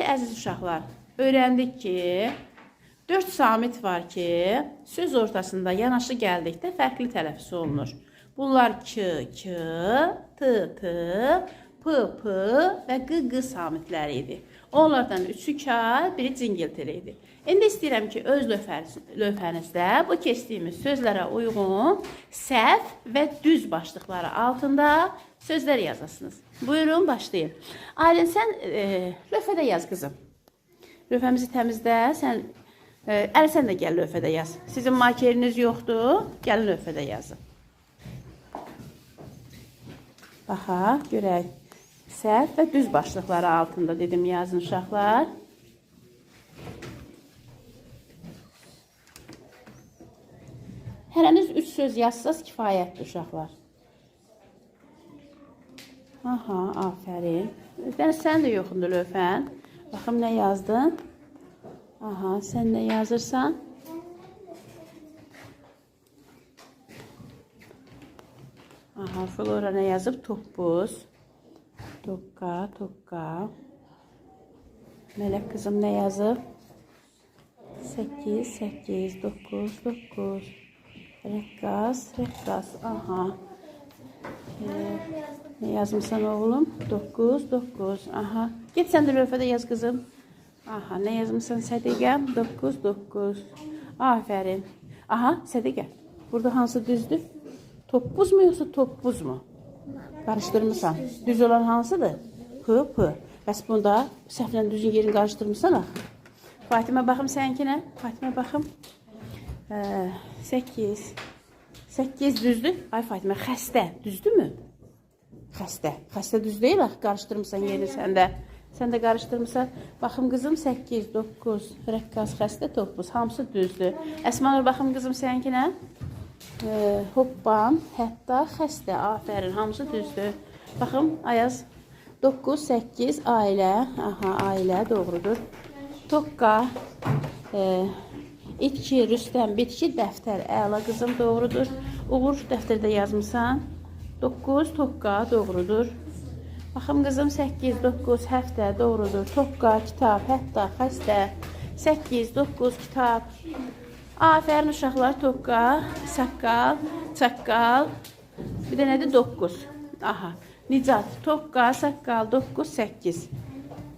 əziz uşaqlar, öyrəndik ki, 4 samit var ki, söz ortasında yanaşı gəldikdə fərqli tələffüz olunur. Bunlar k, t, p və q samitləri idi. Onlardan 3'ü kar, biri cingiltili idi. İndi istəyirəm ki, öz lövhənizdə bu keçdiyimiz sözlərə uyğun səhv və düz başlıqları altında sözlər yazasınız. Buyurun, başlayın. Aylin, sən lövhədə yaz qızım. Lövhəmizi təmizlə, sən də gəl lövhədə yaz. Sizin markeriniz yoxdur, gəlin lövhədə yazın. Baxa, görək. Səhv və düz başlıqları altında dedim yazın uşaqlar. Hərəniz 3 söz yazsaz kifayətdir uşaqlar. Aha, afərin. Sən də yoxundur lövhən. Baxım nə yazdın? Aha, sən nə yazırsan? Aha, Flora nə yazıb? Toppuz. Tokka. Mələk qızım nə yazıb? 8, 9. Rəqqas. Aha. Ne yazmışsan oğlum? 9. Aha. Get sən də lövhədə yaz qızım. Aha, nə yazmışsan Sədiqəm? 9. Afərin. Aha, Sədiqə. Burada hansı düzdür? Toppuz mu yoxsa toppuz mu? Qarışdırmısan. Düz olan hansıdır? P. Bəs bunda səhvlə düzün yerini qarışdırmışsan axı. Fatimə baxım sənkinə. Fatimə baxım. 8 düzdür. Ay Fatimə, xəstə düzdür mü? Xəstə düz deyil axı. Qarışdırmışsan yerini səndə. Sən də qarışdırmışsan. Baxım qızım 8, 9, rəqqas, xəstə, toppuz. Hamısı düzdür. Əsmanur baxım qızım sənkinə. Hoppan, hətta, xəstə, afərin, hamısı düzdür. Baxım, Ayaz, 9, 8, ailə, aha, ailə, doğrudur. Tokka, itki, Rüstəm, bitki, dəftər, əla qızım, doğrudur. Uğur, dəftərdə yazmışsan. 9, tokka, doğrudur. Baxım qızım, 8, 9, həftə, doğrudur. Tokka, kitab, hətta, xəstə, 8, 9, kitab. Afərin uşaqlar, tokka, saqqal, çaqqal, bir də nədir? 9. Aha, Nicat, tokka, saqqal, 9, 8.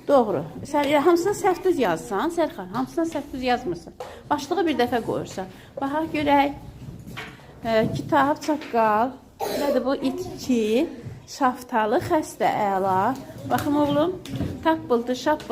Doğru. Sən hamısına səhv düz yazsan, Sərxan, hamısına səhv düz yazmırsan. Başlığı bir dəfə qoyursan. Baxaq, görək. Kitab, çaqqal, nədir bu? İtki, şaftalı, xəstə, əla. Baxım oğlum, tappıldı, şappıldı.